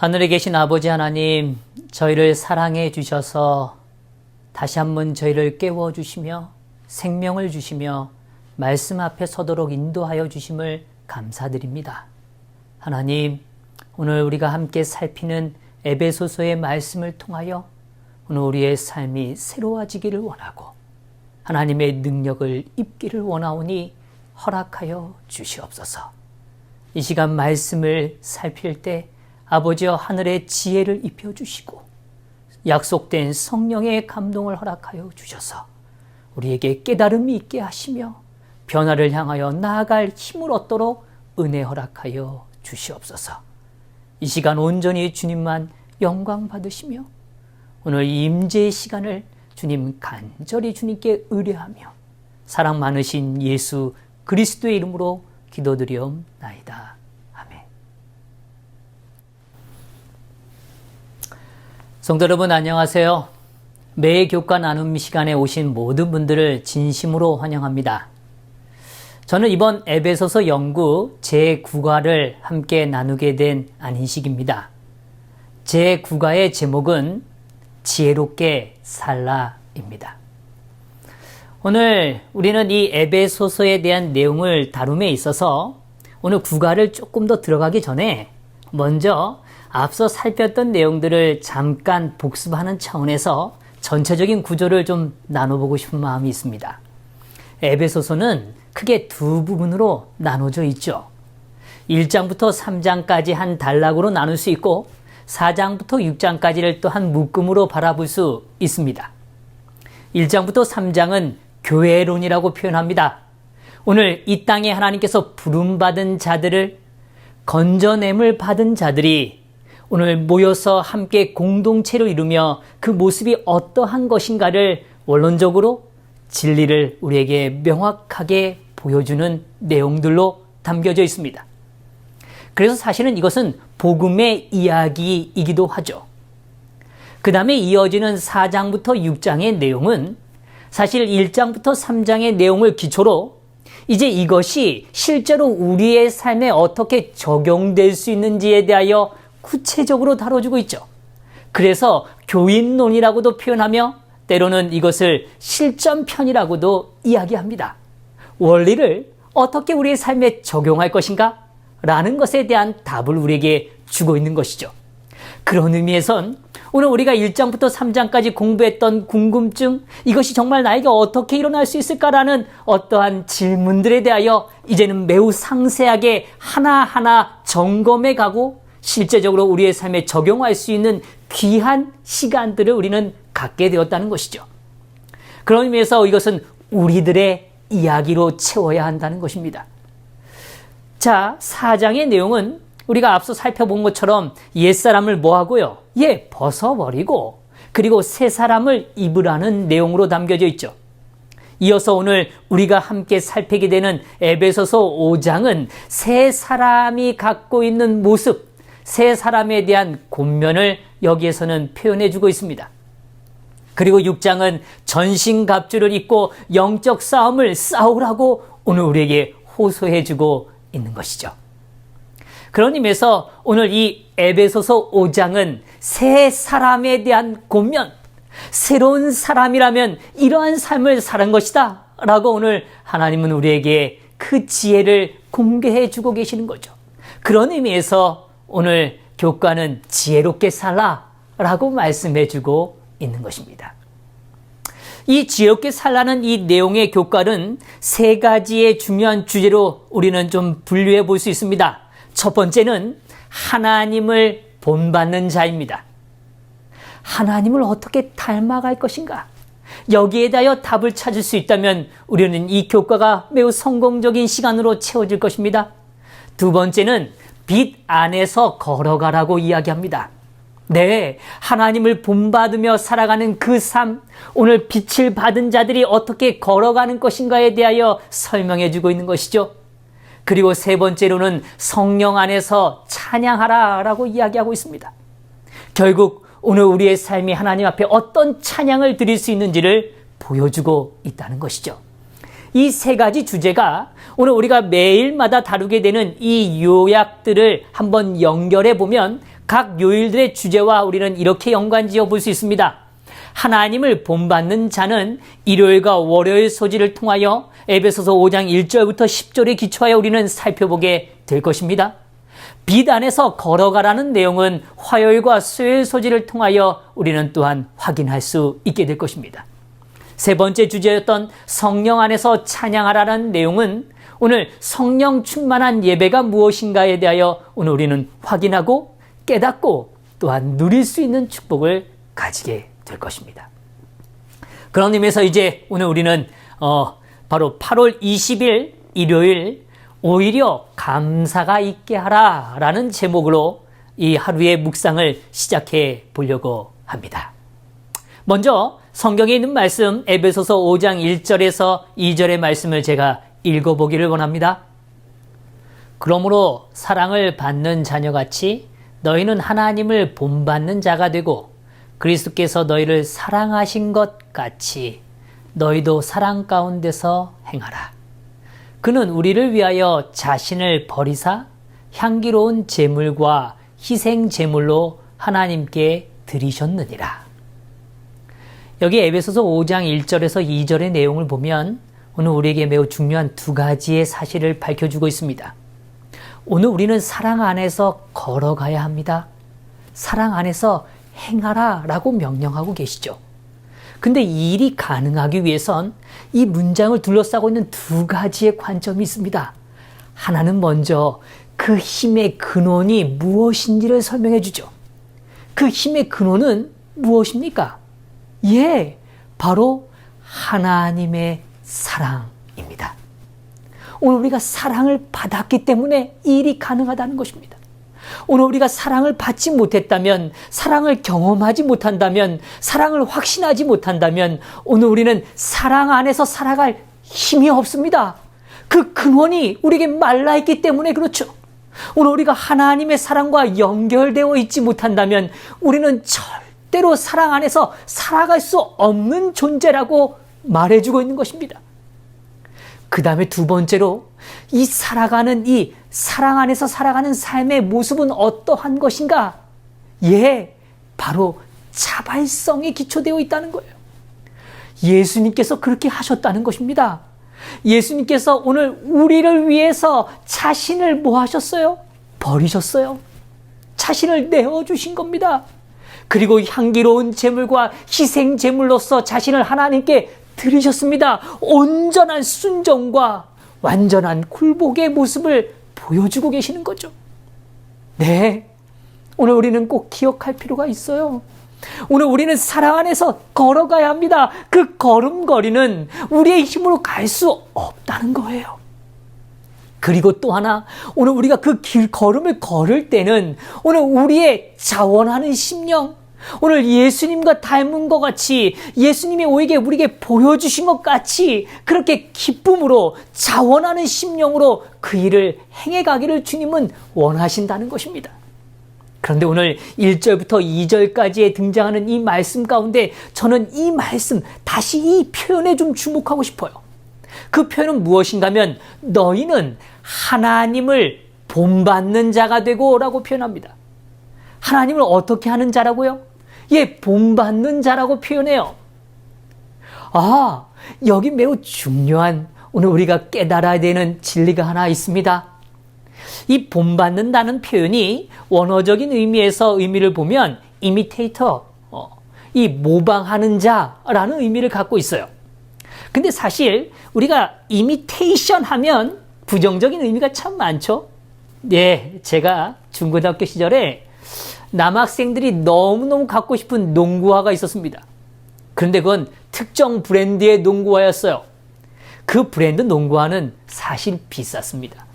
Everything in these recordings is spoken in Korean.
하늘에 계신 아버지 하나님, 저희를 사랑해 주셔서 다시 한번 저희를 깨워주시며 생명을 주시며 말씀 앞에 서도록 인도하여 주심을 감사드립니다. 하나님, 오늘 우리가 함께 살피는 에베소서의 말씀을 통하여 오늘 우리의 삶이 새로워지기를 원하고 하나님의 능력을 입기를 원하오니 허락하여 주시옵소서. 이 시간 말씀을 살필 때 아버지여 하늘의 지혜를 입혀주시고 약속된 성령의 감동을 허락하여 주셔서 우리에게 깨달음이 있게 하시며 변화를 향하여 나아갈 힘을 얻도록 은혜 허락하여 주시옵소서. 이 시간 온전히 주님만 영광 받으시며 오늘 임재의 시간을 주님 간절히 주님께 의뢰하며 사랑 많으신 예수 그리스도의 이름으로 기도드리옵나이다. 아멘. 성도 여러분 안녕하세요. 매 교과 나눔 시간에 오신 모든 분들을 진심으로 환영합니다. 저는 이번 에베소서 연구 제9과를 함께 나누게 된 안인식입니다. 제9과의 제목은 지혜롭게 살라입니다. 오늘 우리는 이 에베소서에 대한 내용을 다룸에 있어서 오늘 9과를 조금 더 들어가기 전에 먼저 앞서 살폈던 내용들을 잠깐 복습하는 차원에서 전체적인 구조를 좀 나눠보고 싶은 마음이 있습니다. 에베소서는 크게 두 부분으로 나눠져 있죠. 1장부터 3장까지 한 단락으로 나눌 수 있고 4장부터 6장까지를 또 한 묶음으로 바라볼 수 있습니다. 1장부터 3장은 교회론이라고 표현합니다. 오늘 이 땅에 하나님께서 부름받은 자들을 건져냄을 받은 자들이 오늘 모여서 함께 공동체를 이루며 그 모습이 어떠한 것인가를 원론적으로 진리를 우리에게 명확하게 보여주는 내용들로 담겨져 있습니다. 그래서 사실은 이것은 복음의 이야기이기도 하죠. 그 다음에 이어지는 4장부터 6장의 내용은 사실 1장부터 3장의 내용을 기초로 이제 이것이 실제로 우리의 삶에 어떻게 적용될 수 있는지에 대하여 구체적으로 다뤄주고 있죠. 그래서 교인론이라고도 표현하며 때로는 이것을 실전편이라고도 이야기합니다. 원리를 어떻게 우리의 삶에 적용할 것인가? 라는 것에 대한 답을 우리에게 주고 있는 것이죠. 그런 의미에선 오늘 우리가 1장부터 3장까지 공부했던 궁금증, 이것이 정말 나에게 어떻게 일어날 수 있을까라는 어떠한 질문들에 대하여 이제는 매우 상세하게 하나하나 점검해 가고 실제적으로 우리의 삶에 적용할 수 있는 귀한 시간들을 우리는 갖게 되었다는 것이죠. 그런 의미에서 이것은 우리들의 이야기로 채워야 한다는 것입니다. 자, 4장의 내용은 우리가 앞서 살펴본 것처럼 옛사람을 뭐하고요? 벗어버리고 그리고 새 사람을 입으라는 내용으로 담겨져 있죠. 이어서 오늘 우리가 함께 살피게 되는 에베소서 5장은 새 사람이 갖고 있는 모습, 새 사람에 대한 권면을 여기에서는 표현해주고 있습니다. 그리고 6장은 전신갑주를 입고 영적 싸움을 싸우라고 오늘 우리에게 호소해주고 있는 것이죠. 그런 의미에서 오늘 이 에베소서 5장은 새 사람에 대한 권면, 새로운 사람이라면 이러한 삶을 사는 것이다 라고 오늘 하나님은 우리에게 그 지혜를 공개해 주고 계시는 거죠. 그런 의미에서 오늘 교과는 지혜롭게 살라 라고 말씀해 주고 있는 것입니다. 이 지혜롭게 살라는 이 내용의 교과는 세 가지의 중요한 주제로 우리는 좀 분류해 볼 수 있습니다. 첫 번째는 하나님을 본받는 자입니다. 하나님을 어떻게 닮아갈 것인가? 여기에 대하여 답을 찾을 수 있다면 우리는 이 교과가 매우 성공적인 시간으로 채워질 것입니다. 두 번째는 빛 안에서 걸어가라고 이야기합니다. 네, 하나님을 본받으며 살아가는 그 삶, 오늘 빛을 받은 자들이 어떻게 걸어가는 것인가에 대하여 설명해 주고 있는 것이죠. 그리고 세 번째로는 성령 안에서 찬양하라 라고 이야기하고 있습니다. 결국 오늘 우리의 삶이 하나님 앞에 어떤 찬양을 드릴 수 있는지를 보여주고 있다는 것이죠. 이 세 가지 주제가 오늘 우리가 매일마다 다루게 되는 이 요약들을 한번 연결해 보면 각 요일들의 주제와 우리는 이렇게 연관지어 볼 수 있습니다. 하나님을 본받는 자는 일요일과 월요일 소지를 통하여 에베소서 5장 1절부터 10절에 기초하여 우리는 살펴보게 될 것입니다. 빛 안에서 걸어가라는 내용은 화요일과 수요일 소지를 통하여 우리는 또한 확인할 수 있게 될 것입니다. 세 번째 주제였던 성령 안에서 찬양하라는 내용은 오늘 성령 충만한 예배가 무엇인가에 대하여 오늘 우리는 확인하고 깨닫고 또한 누릴 수 있는 축복을 가지게 될 것입니다. 그런 의미에서 이제 오늘 우리는 바로 8월 20일 일요일 오히려 감사가 있게 하라 라는 제목으로 이 하루의 묵상을 시작해 보려고 합니다. 먼저 성경에 있는 말씀 에베소서 5장 1절에서 2절의 말씀을 제가 읽어보기를 원합니다. 그러므로 사랑을 받는 자녀같이 너희는 하나님을 본받는 자가 되고 그리스도께서 너희를 사랑하신 것 같이 너희도 사랑 가운데서 행하라. 그는 우리를 위하여 자신을 버리사 향기로운 제물과 희생 제물로 하나님께 드리셨느니라. 여기 에베소서 5장 1절에서 2절의 내용을 보면 오늘 우리에게 매우 중요한 두 가지의 사실을 밝혀주고 있습니다. 오늘 우리는 사랑 안에서 걸어가야 합니다. 사랑 안에서 행하라 라고 명령하고 계시죠. 근데 이 일이 가능하기 위해선 이 문장을 둘러싸고 있는 두 가지의 관점이 있습니다. 하나는 먼저 그 힘의 근원이 무엇인지를 설명해 주죠. 그 힘의 근원은 무엇입니까? 예, 바로 하나님의 사랑입니다. 오늘 우리가 사랑을 받았기 때문에 이 일이 가능하다는 것입니다. 오늘 우리가 사랑을 받지 못했다면, 사랑을 경험하지 못한다면, 사랑을 확신하지 못한다면 오늘 우리는 사랑 안에서 살아갈 힘이 없습니다. 그 근원이 우리에게 말라있기 때문에 그렇죠. 오늘 우리가 하나님의 사랑과 연결되어 있지 못한다면 우리는 절대로 사랑 안에서 살아갈 수 없는 존재라고 말해주고 있는 것입니다. 그 다음에 두 번째로 이 살아가는 이 사랑 안에서 살아가는 삶의 모습은 어떠한 것인가? 예, 바로 자발성에 기초되어 있다는 거예요. 예수님께서 그렇게 하셨다는 것입니다. 예수님께서 오늘 우리를 위해서 자신을 뭐 하셨어요? 버리셨어요. 자신을 내어주신 겁니다. 그리고 향기로운 제물과 희생 제물로서 자신을 하나님께 드리셨습니다. 온전한 순종과 완전한 굴복의 모습을 보여주고 계시는 거죠. 네, 오늘 우리는 꼭 기억할 필요가 있어요. 오늘 우리는 사랑 안에서 걸어가야 합니다. 그 걸음걸이는 우리의 힘으로 갈 수 없다는 거예요. 그리고 또 하나, 오늘 우리가 그 걸음을 걸을 때는 오늘 우리의 자원하는 심령, 오늘 예수님과 닮은 것 같이 예수님이 우리에게 보여주신 것 같이 그렇게 기쁨으로 자원하는 심령으로 그 일을 행해가기를 주님은 원하신다는 것입니다. 그런데 오늘 1절부터 2절까지에 등장하는 이 말씀 가운데 저는 이 말씀, 다시 이 표현에 좀 주목하고 싶어요. 그 표현은 무엇인가 하면 너희는 하나님을 본받는 자가 되고 라고 표현합니다. 하나님을 어떻게 하는 자라고요? 예, 본받는 자라고 표현해요. 아, 여기 매우 중요한 오늘 우리가 깨달아야 되는 진리가 하나 있습니다. 이 본받는다는 표현이 원어적인 의미에서 의미를 보면 imitator, 이 모방하는 자라는 의미를 갖고 있어요. 근데 사실 우리가 imitation 하면 부정적인 의미가 참 많죠. 네, 제가 중고등학교 시절에 남학생들이 너무너무 갖고 싶은 농구화가 있었습니다. 그런데 그건 특정 브랜드의 농구화였어요. 그 브랜드 농구화는 사실 비쌌습니다.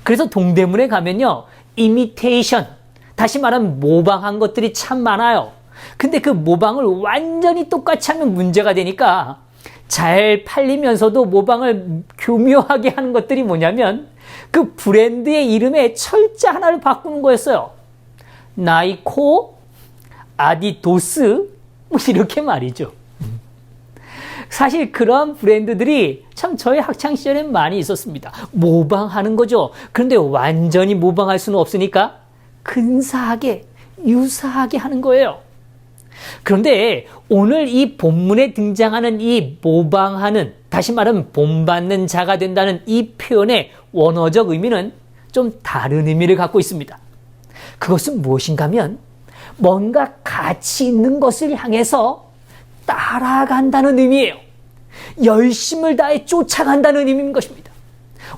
그래서 동대문에 가면요, 이미테이션, 다시 말하면 모방한 것들이 참 많아요. 근데 그 모방을 완전히 똑같이 하면 문제가 되니까 잘 팔리면서도 모방을 교묘하게 하는 것들이 뭐냐면 그 브랜드의 이름에 철자 하나를 바꾸는 거였어요. 나이코, 아디도스, 뭐 이렇게 말이죠. 사실 그런 브랜드들이 참 저의 학창시절엔 많이 있었습니다. 모방하는 거죠. 그런데 완전히 모방할 수는 없으니까 근사하게, 유사하게 하는 거예요. 그런데 오늘 이 본문에 등장하는 이 모방하는, 다시 말하면 본받는 자가 된다는 이 표현의 원어적 의미는 좀 다른 의미를 갖고 있습니다. 그것은 무엇인가 하면 뭔가 가치 있는 것을 향해서 따라간다는 의미예요. 열심을 다해 쫓아간다는 의미인 것입니다.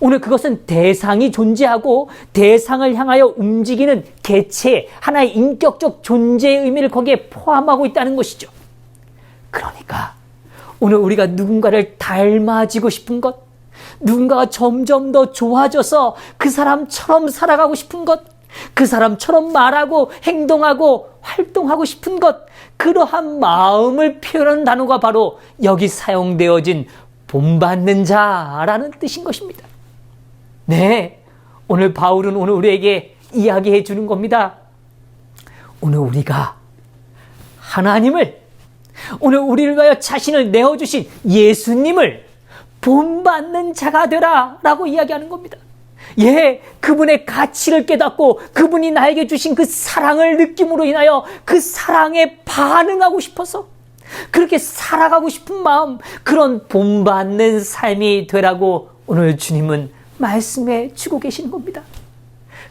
오늘 그것은 대상이 존재하고 대상을 향하여 움직이는 개체, 하나의 인격적 존재의 의미를 거기에 포함하고 있다는 것이죠. 그러니까 오늘 우리가 누군가를 닮아지고 싶은 것, 누군가가 점점 더 좋아져서 그 사람처럼 살아가고 싶은 것, 그 사람처럼 말하고 행동하고 활동하고 싶은 것, 그러한 마음을 표현하는 단어가 바로 여기 사용되어진 본받는 자라는 뜻인 것입니다. 네, 오늘 바울은 오늘 우리에게 이야기해 주는 겁니다. 오늘 우리가 하나님을, 오늘 우리를 위하여 자신을 내어주신 예수님을 본받는 자가 되라 라고 이야기하는 겁니다. 예, 그분의 가치를 깨닫고 그분이 나에게 주신 그 사랑을 느낌으로 인하여 그 사랑에 반응하고 싶어서 그렇게 살아가고 싶은 마음, 그런 본받는 삶이 되라고 오늘 주님은 말씀해 주고 계시는 겁니다.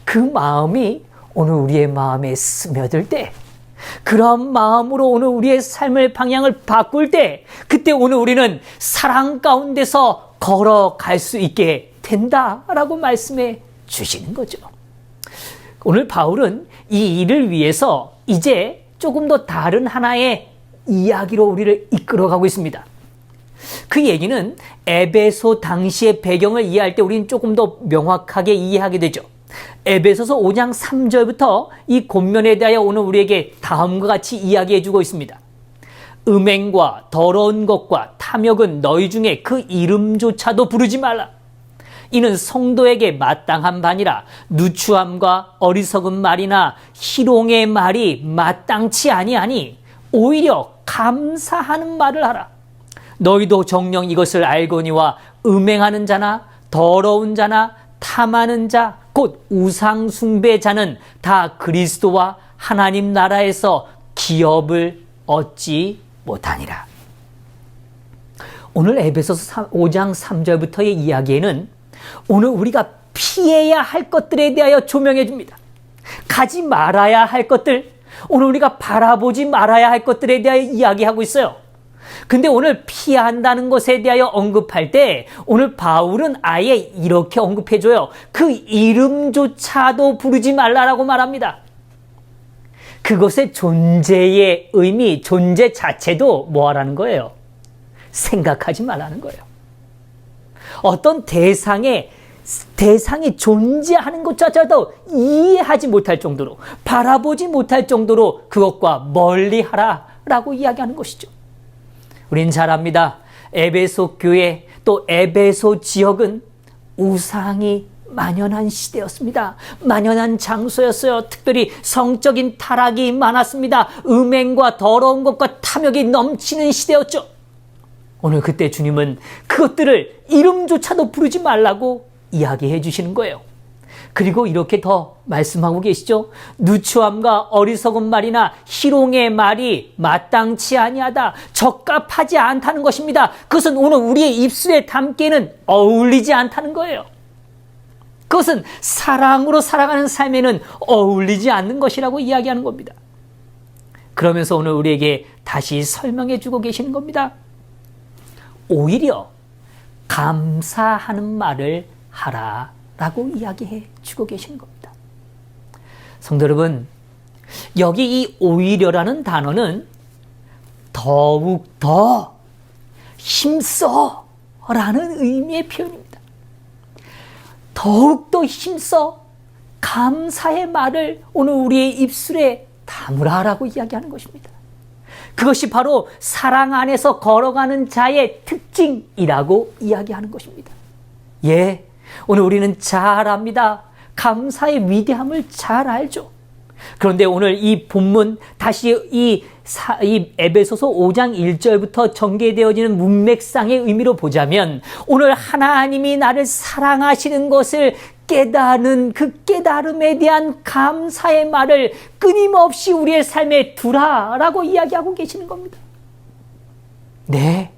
그 마음이 오늘 우리의 마음에 스며들 때, 그런 마음으로 오늘 우리의 삶의 방향을 바꿀 때, 그때 오늘 우리는 사랑 가운데서 걸어갈 수 있게 된다라고 말씀해 주시는 거죠. 오늘 바울은 이 일을 위해서 이제 조금 더 다른 하나의 이야기로 우리를 이끌어가고 있습니다. 그 얘기는 에베소 당시의 배경을 이해할 때 우리는 조금 더 명확하게 이해하게 되죠. 에베소서 5장 3절부터 이 권면에 대하여 오늘 우리에게 다음과 같이 이야기해 주고 있습니다. 음행과 더러운 것과 탐욕은 너희 중에 그 이름조차도 부르지 말라. 이는 성도에게 마땅한 바니라. 누추함과 어리석은 말이나 희롱의 말이 마땅치 아니하니 오히려 감사하는 말을 하라. 너희도 정녕 이것을 알거니와 음행하는 자나 더러운 자나 탐하는 자 곧 우상 숭배자는 다 그리스도와 하나님 나라에서 기업을 얻지 못하니라. 오늘 에베소서 5장 3절부터의 이야기에는 오늘 우리가 피해야 할 것들에 대하여 조명해 줍니다. 가지 말아야 할 것들, 오늘 우리가 바라보지 말아야 할 것들에 대하여 이야기하고 있어요. 근데 오늘 피해야 한다는 것에 대하여 언급할 때 오늘 바울은 아예 이렇게 언급해줘요. 그 이름조차도 부르지 말라라고 말합니다. 그것의 존재의 의미, 존재 자체도 뭐하라는 거예요? 생각하지 말라는 거예요. 어떤 대상이 존재하는 것조차도 이해하지 못할 정도로, 바라보지 못할 정도로 그것과 멀리 하라라고 이야기하는 것이죠. 우린 잘 압니다. 에베소 교회 또 에베소 지역은 우상이 만연한 시대였습니다. 만연한 장소였어요. 특별히 성적인 타락이 많았습니다. 음행과 더러운 것과 탐욕이 넘치는 시대였죠. 오늘 그때 주님은 그것들을 이름조차도 부르지 말라고 이야기해 주시는 거예요. 그리고 이렇게 더 말씀하고 계시죠. 누추함과 어리석은 말이나 희롱의 말이 마땅치 아니하다, 적합하지 않다는 것입니다. 그것은 오늘 우리의 입술에 담기에는 어울리지 않다는 거예요. 그것은 사랑으로 살아가는 삶에는 어울리지 않는 것이라고 이야기하는 겁니다. 그러면서 오늘 우리에게 다시 설명해 주고 계시는 겁니다. 오히려 감사하는 말을 하라라고 이야기해 주고 계시는 겁니다. 성도 여러분, 여기 이 오히려라는 단어는 더욱 더 힘써 라는 의미의 표현입니다. 더욱 더 힘써 감사의 말을 오늘 우리의 입술에 담으라라고 이야기하는 것입니다. 그것이 바로 사랑 안에서 걸어가는 자의 특징이라고 이야기하는 것입니다. 예, 오늘 우리는 잘 압니다. 감사의 위대함을 잘 알죠. 그런데 오늘 이 본문, 다시 이 에베소서 5장 1절부터 전개되어지는 문맥상의 의미로 보자면 오늘 하나님이 나를 사랑하시는 것을 깨닫는 그 깨달음에 대한 감사의 말을 끊임없이 우리의 삶에 두라라고 이야기하고 계시는 겁니다. 네,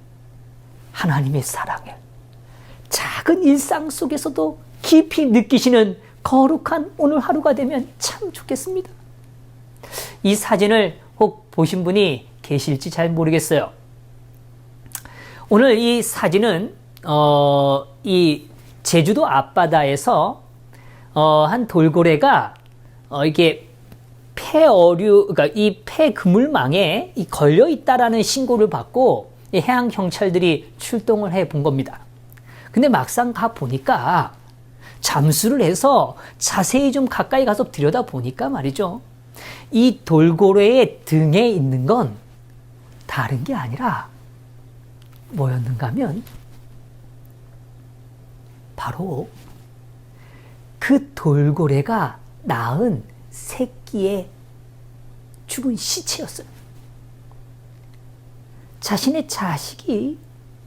하나님의 사랑을 작은 일상 속에서도 깊이 느끼시는 거룩한 오늘 하루가 되면 참 좋겠습니다. 이 사진을 혹 보신 분이 계실지 잘 모르겠어요. 오늘 이 사진은 이 제주도 앞바다에서 한 돌고래가 이게 폐어류, 그러니까 이 폐그물망에 걸려 있다라는 신고를 받고 해양 경찰들이 출동을 해 본 겁니다. 근데 막상 가 보니까 잠수를 해서 자세히 좀 가까이 가서 들여다 보니까 말이죠. 이 돌고래의 등에 있는 건 다른 게 아니라 뭐였는가 하면 바로 그 돌고래가 낳은 새끼의 죽은 시체였어요. 자신의 자식이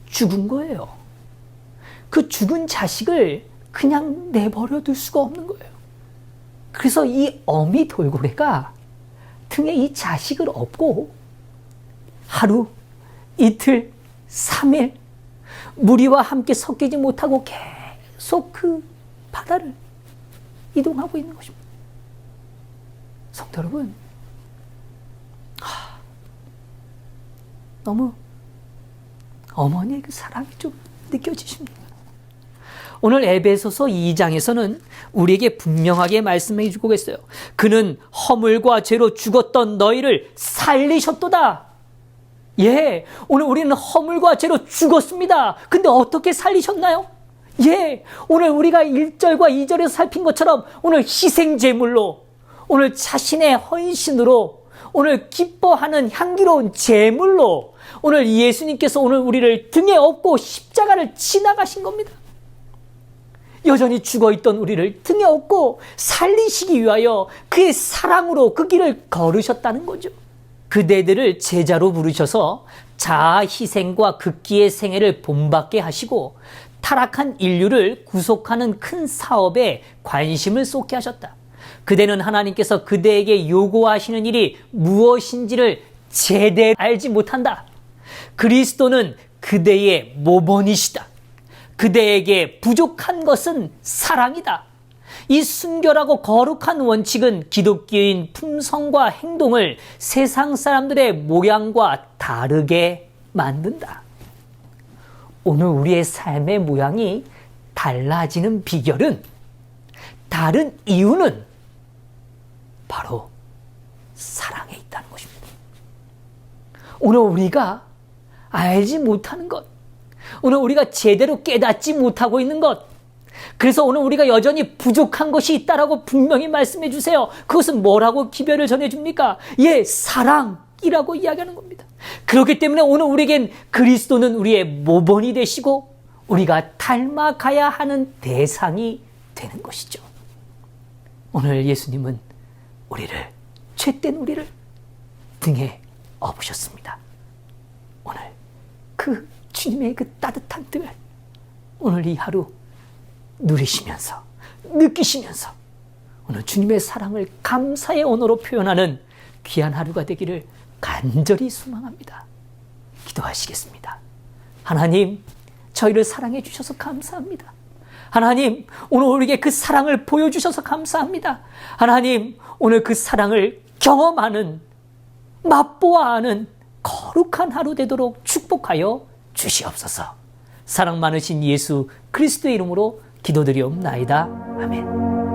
죽은 거예요. 그 죽은 자식을 그냥 내버려 둘 수가 없는 거예요. 그래서 이 어미 돌고래가 등에 이 자식을 업고 하루, 이틀, 3일 무리와 함께 섞이지 못하고 계속 그 바다를 이동하고 있는 것입니다. 성도 여러분, 너무 어머니의 그 사랑이 좀 느껴지십니까? 오늘 에베소서 2장에서는 우리에게 분명하게 말씀해 주고 계세요. 그는 허물과 죄로 죽었던 너희를 살리셨도다. 예, 오늘 우리는 허물과 죄로 죽었습니다. 근데 어떻게 살리셨나요? 예, 오늘 우리가 1절과 2절에서 살핀 것처럼 오늘 희생제물로, 오늘 자신의 헌신으로, 오늘 기뻐하는 향기로운 제물로 오늘 예수님께서 오늘 우리를 등에 업고 십자가를 지나가신 겁니다. 여전히 죽어있던 우리를 등에 업고 살리시기 위하여 그의 사랑으로 그 길을 걸으셨다는 거죠. 그대들을 제자로 부르셔서 자아 희생과 극기의 생애를 본받게 하시고 타락한 인류를 구속하는 큰 사업에 관심을 쏟게 하셨다. 그대는 하나님께서 그대에게 요구하시는 일이 무엇인지를 제대로 알지 못한다. 그리스도는 그대의 모본이시다. 그대에게 부족한 것은 사랑이다. 이 순결하고 거룩한 원칙은 기독교인 품성과 행동을 세상 사람들의 모양과 다르게 만든다. 오늘 우리의 삶의 모양이 달라지는 비결은, 다른 이유는 바로 사랑에 있다는 것입니다. 오늘 우리가 알지 못하는 것, 오늘 우리가 제대로 깨닫지 못하고 있는 것, 그래서 오늘 우리가 여전히 부족한 것이 있다라고 분명히 말씀해 주세요. 그것은 뭐라고 기별을 전해줍니까? 예, 사랑이라고 이야기하는 겁니다. 그렇기 때문에 오늘 우리에겐 그리스도는 우리의 모본이 되시고 우리가 닮아가야 하는 대상이 되는 것이죠. 오늘 예수님은 우리를, 죄된 우리를 등에 업으셨습니다. 오늘 그 주님의 그 따뜻한 등을 오늘 이 하루 누리시면서, 느끼시면서 오늘 주님의 사랑을 감사의 언어로 표현하는 귀한 하루가 되기를 간절히 소망합니다. 기도하시겠습니다. 하나님, 저희를 사랑해 주셔서 감사합니다. 하나님, 오늘 우리에게 그 사랑을 보여주셔서 감사합니다. 하나님, 오늘 그 사랑을 경험하는, 맛보아하는 거룩한 하루 되도록 축복하여 주시옵소서. 사랑 많으신 예수 그리스도의 이름으로 기도드리옵나이다. 아멘.